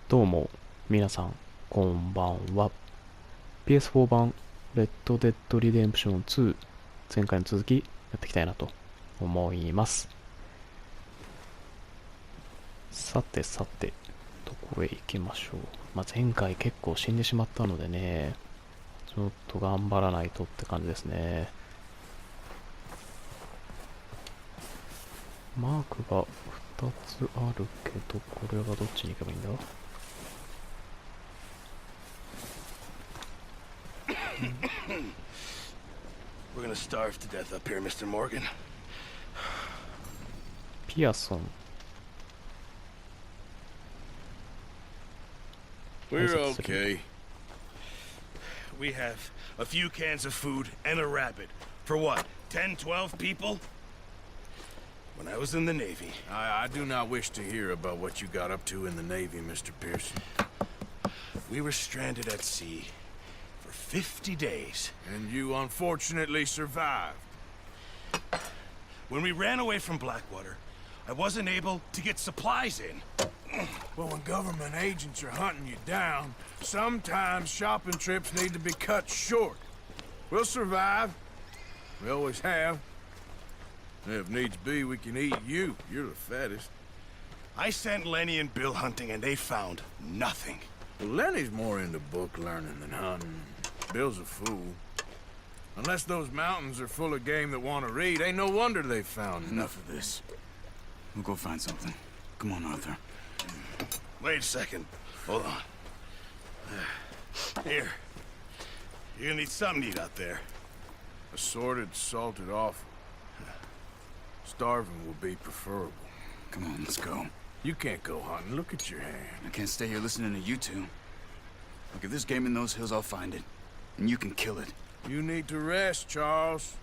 どうも皆さんこんばんは。 PS4 版レッドデッドリデンプション2、前回の続きやっていきたいなと思います。さてどこへ行きましょう。前回結構死んでしまったのでね、ちょっと頑張らないとって感じですね。マークが2つあるけど、これはどっちに行けばいいんだ。We're gonna starve to death up here, Mr. Morgan. ピアソン。 We're okay. We have a few cans of food and a rabbit. For what, 10, 12 people? When I was in the Navy... I do not wish to hear about what you got up to in the Navy, Mr. Pearson. We were stranded at sea for 50 days. And you unfortunately survived. When we ran away from Blackwater, I wasn't able to get supplies in. Well, when government agents are hunting you down, sometimes shopping trips need to be cut short. We'll survive. We always have. If needs be, we can eat you. You're the fattest. I sent Lenny and Bill hunting, and they found nothing. Well, Lenny's more into book learning than hunting. Bill's a fool. Unless those mountains are full of game that want to read, ain't no wonder they found Enough of this. We'll go find something. Come on, Arthur. Wait a second. Hold on. Here. You're gonna need something to eat out there. Assorted, salted offal. Starving will be preferable. Come on, let's go. You can't go hunting. Look at your hand. I can't stay here listening to you two. Look, if there's game in those hills, I'll find it. And you can kill it. You need to rest, Charles.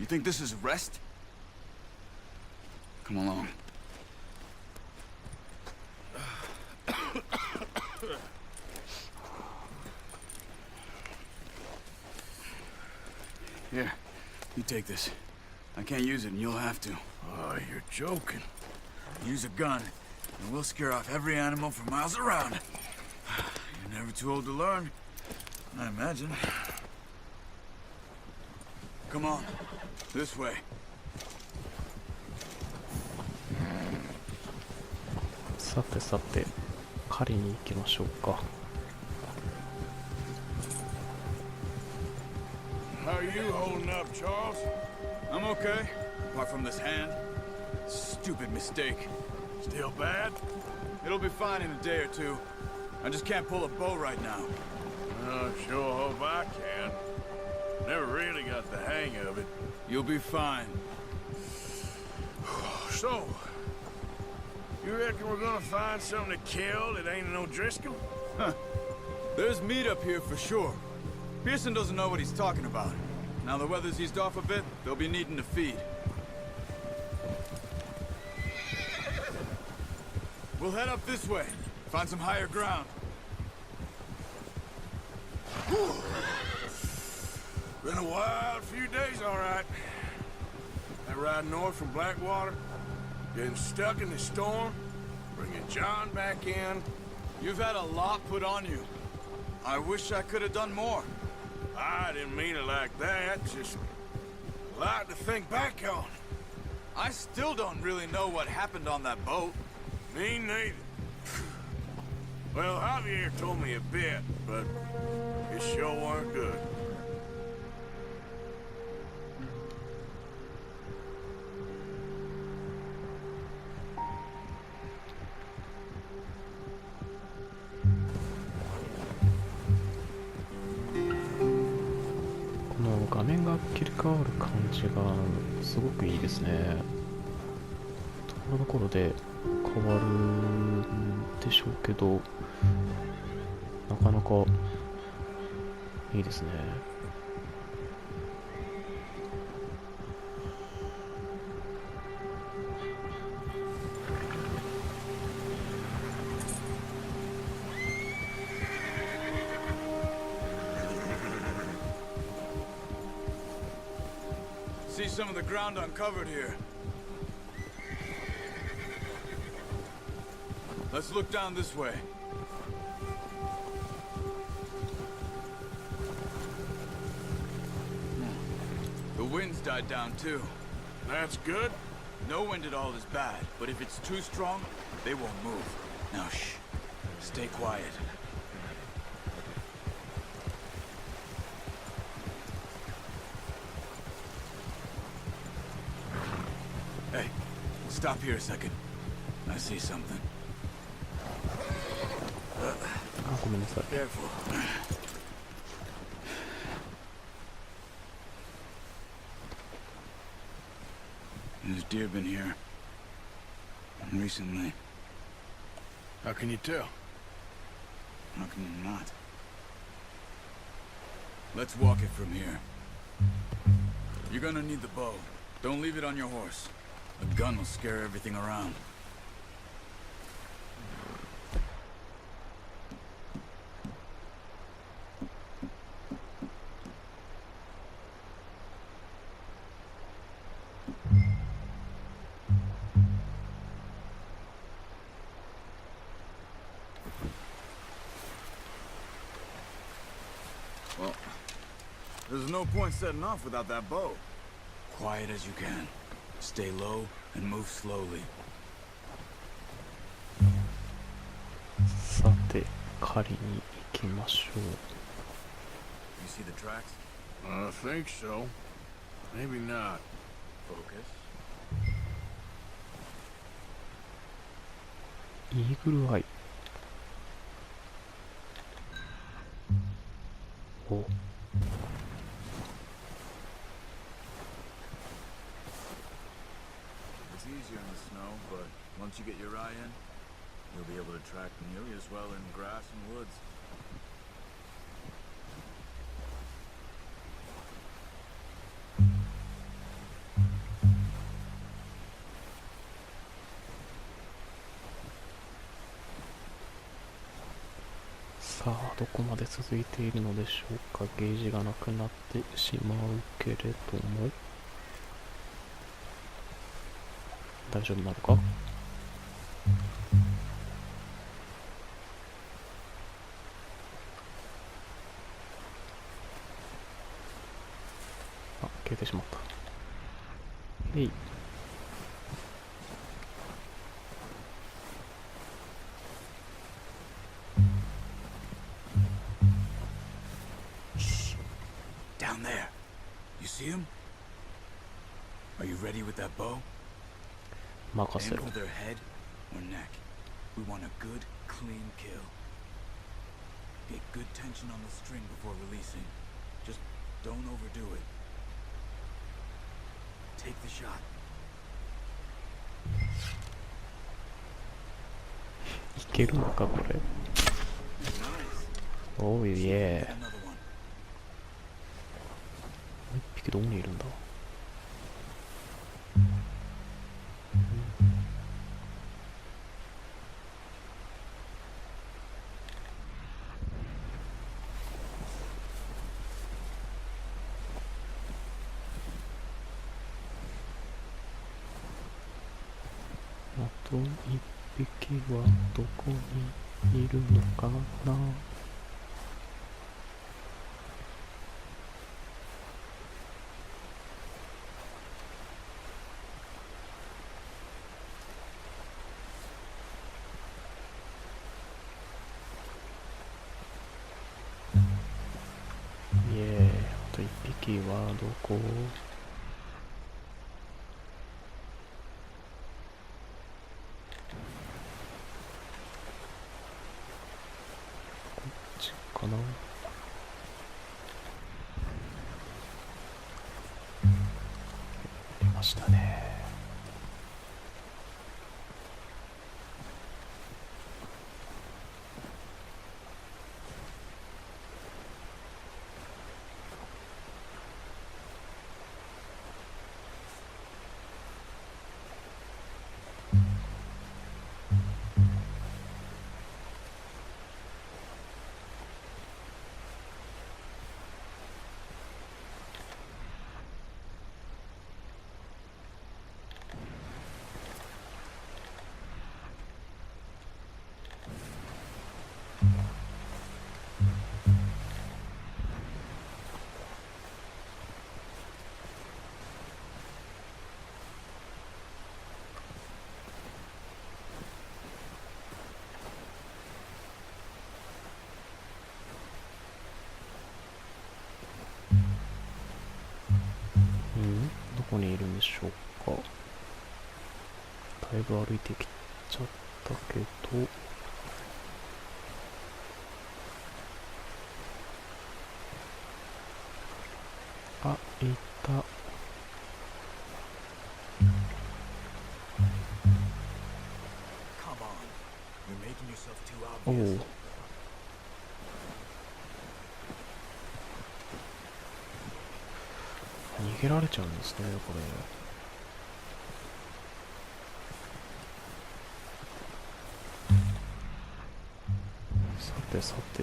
You think this is rest? Come along. Here, you take this. I can't use it, and you'll have to. Oh, you're joking. Use a gun, and we'll scare off every animal for miles around. You're never too old to learn, I imagine. Come on, this way. さて狩りに行きましょうか。 How are you holding up, Charles? I'm okay, apart from this hand. Stupid mistake. Still bad? It'll be fine in a day or two. I just can't pull a bow right now. I sure hope I can. Never really got the hang of it. You'll be fine. So, you reckon we're gonna find something to kill that ain't no Driscoll? Huh. There's meat up here for sure. Pearson doesn't know what he's talking about. Now the weather's eased off a bit, they'll be needing to feed. We'll head up this way. Find some higher ground. Been a wild few days, all right. That ride north from Blackwater, getting stuck in the storm, bringing John back in. You've had a lot put on you. I wish I could have done more. I didn't mean it like that, just a lot to think back on. I still don't really know what happened on that boat. Me neither. Well, Javier told me a bit, but it sure weren't good.この画面が切り替わる感じがすごくいいですね。ところどころで変わるんでしょうけど、なかなかいいですね。See some of the ground uncovered here. Let's look down this way. died down too. That's good. No wind at all is bad, but if it's too strong, they won't move. Now shh. Stay quiet. Hey, stop here a second. I see something. あ、ごめんなさい。 Careful. There's deer been here. Recently. How can you tell? How can you not? Let's walk it from here. You're gonna need the bow. Don't leave it on your horse. A gun will scare everything around. Well, there's no point setting off without that bow. Quiet as you can. Stay low and move slowly. さて、狩りに行きましょう。 You see the tracks? I think so. Maybe not. Focus. イーグルアイ。お。 It's easier in the snow, but once you get your eye in, you'll be able to track nearly as well in grass and woods. さあ、どこまで続いているのでしょうか。ゲージがなくなってしまうけれども、大丈夫なのか。あ、消えてしまった。えい。Down there. You see him? Are you ready with that bow? 任せ Aim ろ。 for their head or neck. We want a good, clean kill. Get good tension on the string before releasing. Just don't overdo it. Take the shot. いけるのかこれ。 Nice. おう、イエ Get ー。 another one. 一匹どこにいるんだ。あと一匹はどこにいるのかな。イエーイ。あと一匹はどこ。かな。出ましたね。こにいるんでしょうか。だいぶ歩いてきちゃったけど、あ、いた。おお、逃げられちゃうんですね、これ。さてさて、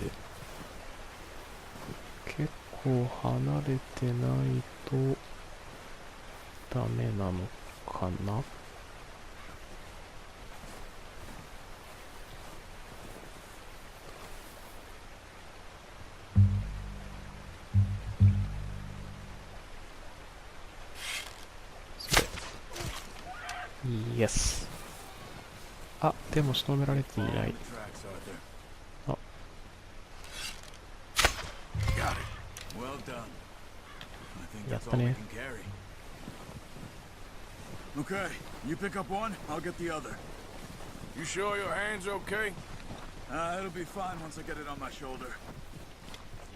結構離れてないとダメなのかな。イエス。あ、でも仕留められていない。あ、やったね。Okay, you pick up one, I'll get the other. You sure your hand's okay? It'll be fine once I get it on my shoulder.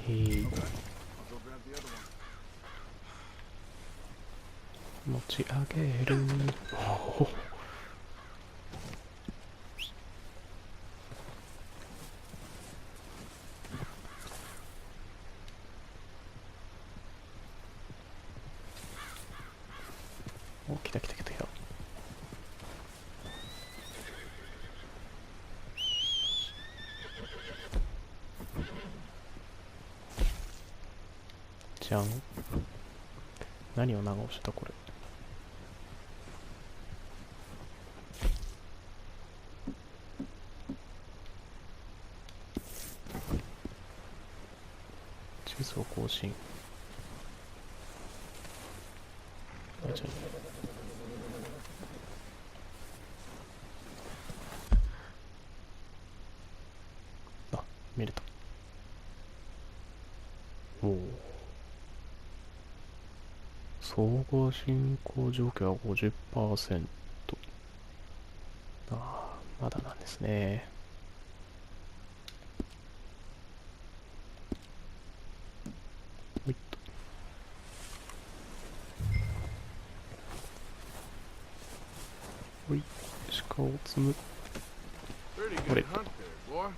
へい。 I'll go grab the other one. 持ち上げる。おお、来た来た来た来た。じゃん。何を長押したこれ。地図を更新。あ、じゃあ、見れた。おお。総合進行状況は 50%。ああ、まだなんですね。ほいっと。ほい、鹿を積む。 Pretty What good it- hunt there, boy.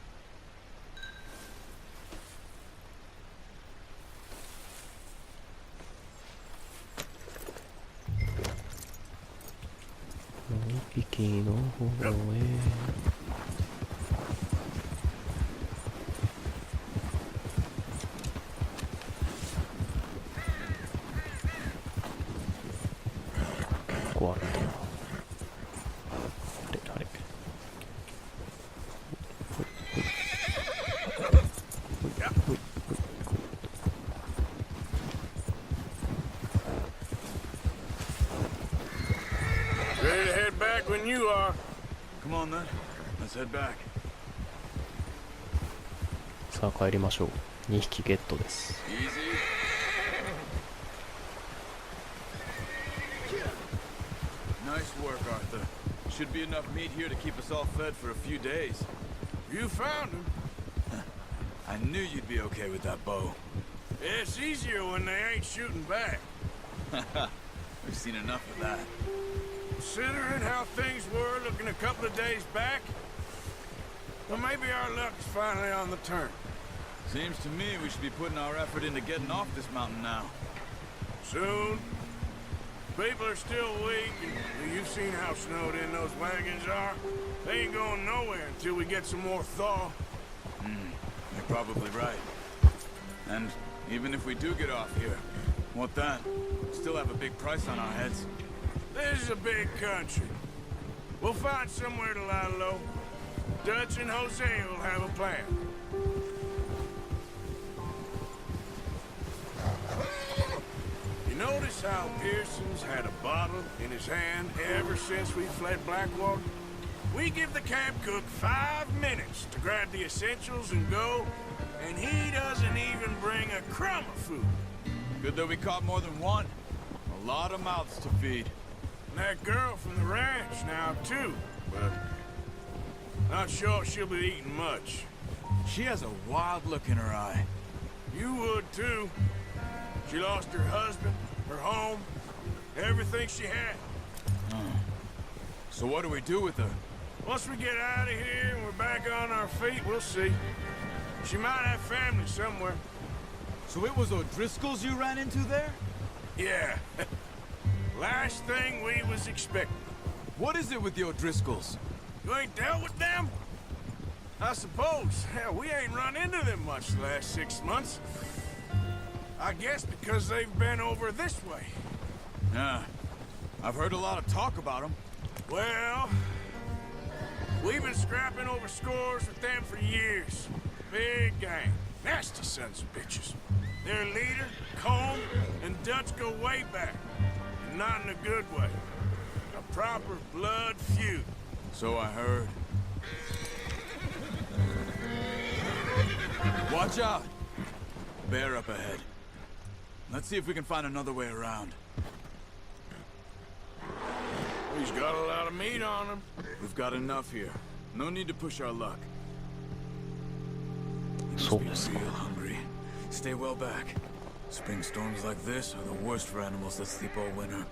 もう一匹の方へ。結構あるんだな。あれあれ。ほいほいほいほいほいほいほい。 Ready to head back when you are. Come on then, let's head back. さあ帰りましょう。2匹ゲットです。 Easy. Nice work, Arthur. Should be enough meat here to keep us all fed for a few days. You found him. I knew you'd be okay with that bow. It's easier when they ain't shooting back. We've seen enough of that. Considering how things were looking a couple of days back, well, maybe our luck is finally on the turn. Seems to me we should be putting our effort into getting off this mountain now. Soon. People are still weak, and you've seen how snowed in those wagons are. They ain't going nowhere until we get some more thaw. You're probably right. And even if we do get off here, what then? Still have a big price on our heads. This is a big country. We'll find somewhere to lie low. Dutch and Jose will have a plan. You notice how Pearson's had a bottle in his hand ever since we fled Blackwater? We give the camp cook 5 minutes to grab the essentials and go, and he doesn't even bring a crumb of food. Good that we caught more than one. A lot of mouths to feed. And that girl from the ranch now, too. But not sure she'll be eating much. She has a wild look in her eye. You would, too. She lost her husband, her home, everything she had. So what do we do with her? Once we get out of here and we're back on our feet, we'll see. She might have family somewhere. So it was O'Driscoll's you ran into there? Yeah. Last thing we was expecting. What is it with the O'Driscolls? You ain't dealt with them? I suppose. Hell, we ain't run into them much the last 6 months. I guess because they've been over this way. Yeah. I've heard a lot of talk about them. Well, we've been scrapping over scores with them for years. Big gang. Nasty sons of bitches. Their leader, Combe, and Dutch go way back. And not in a good way. A proper blood feud. So I heard. Watch out! Bear up ahead. Let's see if we can find another way around. He's got a lot of meat on him. We've got enough here. No need to push our luck. You So- must be real hungry. Stay well back. Spring storms like this are the worst for animals that sleep all winter.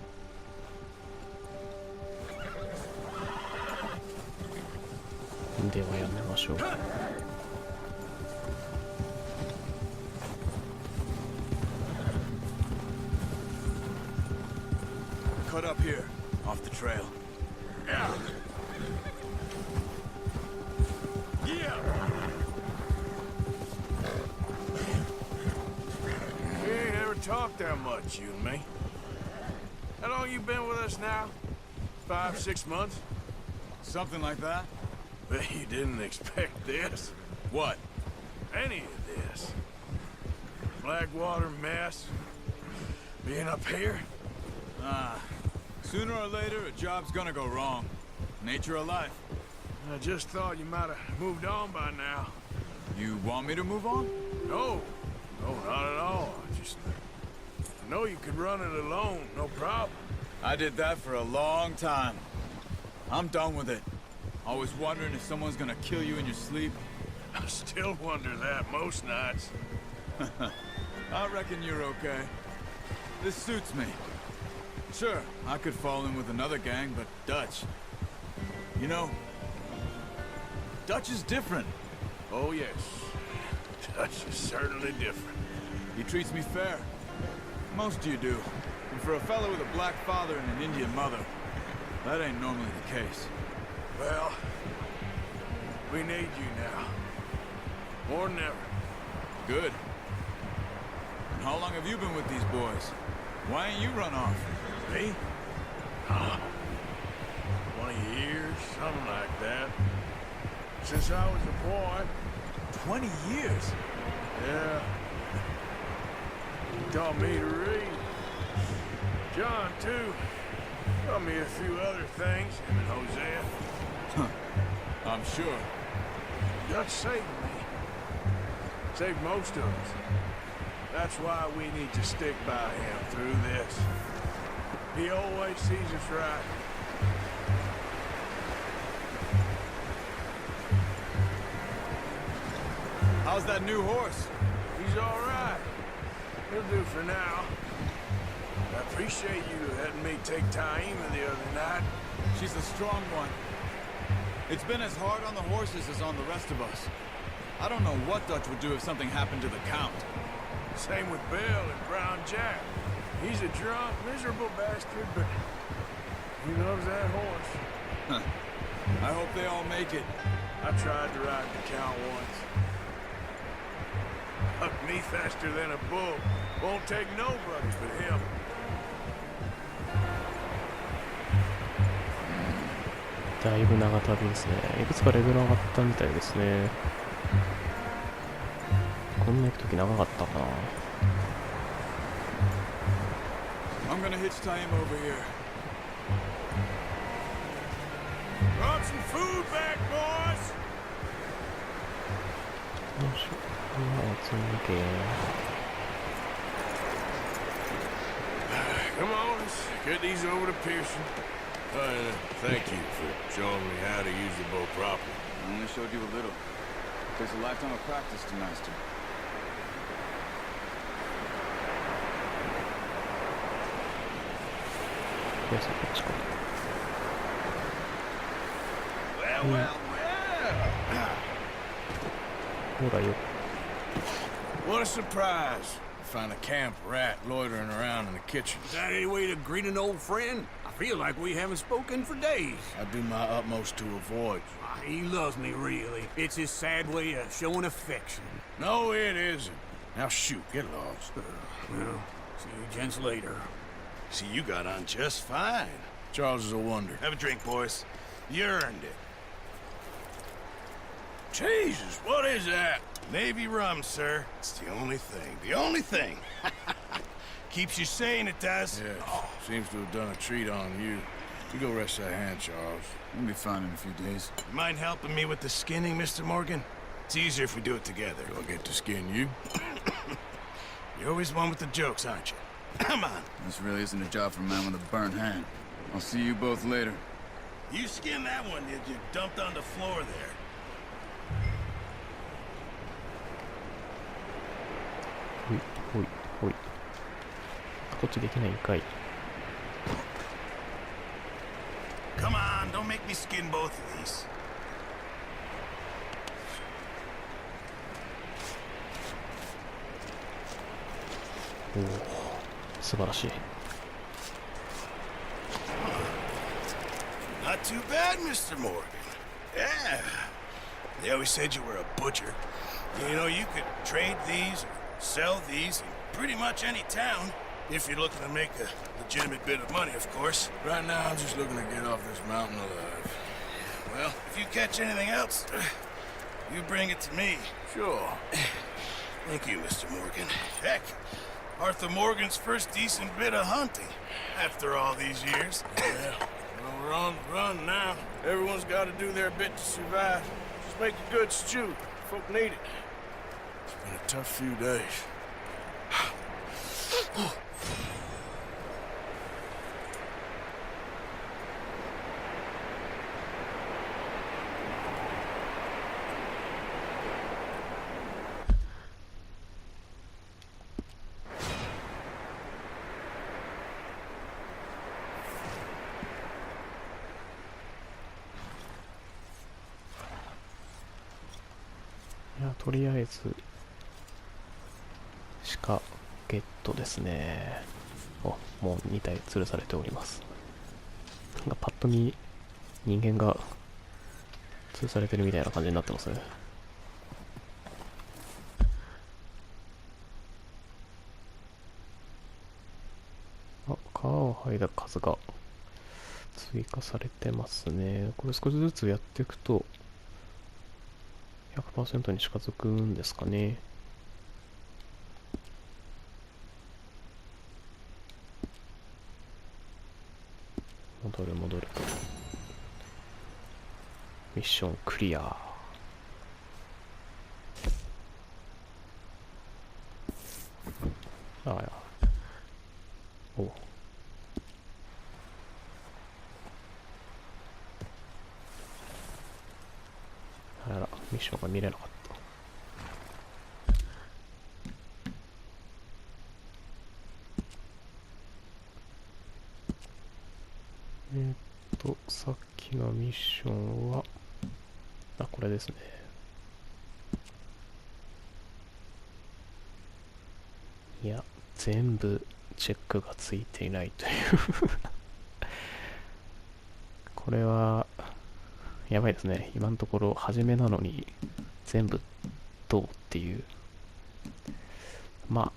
ではやめましょう。 Cut up here, off the trail. Yeah. Yeah. We ain't ever talked that much, you and me. How long you been with us now? 5, 6 months? Something like that? Bet you didn't expect this. What? Any of this. Blackwater mess. Being up here. Sooner or later, a job's gonna go wrong. Nature of life. I just thought you might have moved on by now. You want me to move on? No. No, not at all. I know you could run it alone, no problem. I did that for a long time. I'm done with it. Always wondering if someone's gonna kill you in your sleep. I still wonder that most nights. I reckon you're okay. This suits me. Sure, I could fall in with another gang, but Dutch... You know, Dutch is different. Oh, yes. Dutch is certainly different. He treats me fair. Most of you do. And for a fellow with a black father and an Indian mother, that ain't normally the case. Well, we need you now. More than ever. Good. And how long have you been with these boys? Why ain't you run off? Me? 20 years, something like that. Since I was a boy. 20 years? Yeah. He taught me to read. John, too. Taught me a few other things. Him and Hosea. I'm sure. Dutch saved me. Saved most of us. That's why we need to stick by him through this. He always sees us right. How's that new horse? He's all right. He'll do for now. I appreciate you letting me take Taima the other night. She's a strong one. It's been as hard on the horses as on the rest of us. I don't know what Dutch would do if something happened to the Count. Same with Bill and Brown Jack. He's a drunk, miserable bastard, but he loves that horse. I hope they all make it. I tried to ride the Count once. Hucked me faster than a bull. Won't take nobody but him. だいぶ長旅ですね。いくつかレベル上がったみたいですね。こんな行くとき長かったかな。I'm gonna hitch Taima over here. Brought some food back, boys! よいしょ。積んだけ。Come on, let's get these over to Pearson. Thank you for showing me how to use the bow properly. I only showed you a little. It takes a lifetime of practice to master. Yes, I think so. Well, well, well. ほらよ。 What a surprise. Find a camp rat loitering around in the kitchen. Is that any way to greet an old friend? I feel like we haven't spoken for days. I do my utmost to avoid you. He loves me, really. It's his sad way of showing affection. No, it isn't. Now shoot, get lost. Well, see you gents later. See, you got on just fine. Charles is a wonder. Have a drink, boys. You earned it. Jesus, what is that? Navy rum, sir. It's the only thing. The only thing. Keeps you sane, it does. Yeah, seems to have done a treat on you. You go rest that hand, Charles. We'll be fine in a few days. You mind helping me with the skinning, Mr. Morgan? It's easier if we do it together. Do I get to skin you? You're always one with the jokes, aren't you? Come on. This really isn't a job for a man with a burnt hand. I'll see you both later. You skinned that one, did you? Dumped on the floor there. ほいほいほい。こっちできないんかい。 Come on, don't make me skin both of these. おお、素晴らしい。 Not too bad, Mr. Morgan. Yeah. They always said you were a butcher. You know, you could trade these or sell these in pretty much any town. If you're looking to make a legitimate bit of money, of course. Right now, I'm just looking to get off this mountain alive. Well, if you catch anything else, you bring it to me. Sure. Thank you, Mr. Morgan. Heck, Arthur Morgan's first decent bit of hunting after all these years. Yeah. Well, we're on the run now. Everyone's got to do their bit to survive. Just make a good stew. Folk need it. It's been a tough few days. いや、とりあえず鹿ゲットですね。あ、もう2体吊るされております。なんかパッと見人間が吊るされてるみたいな感じになってますね。あ、皮を剥いだ数が追加されてますね。これ少しずつやっていくと100% に近づくんですかね。戻る戻る。ミッションクリア。ああ、おう。あら、ミッションが見れなかった。さっきのミッションは、あ、これですね。いや、全部チェックがついていないというこれは、やばいですね。今のところ、初めなのに、全部どうっていう。まあ、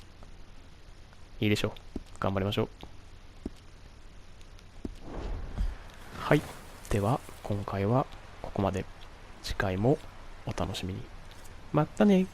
いいでしょう。頑張りましょう。はい。では、今回はここまで。次回もお楽しみに。またね。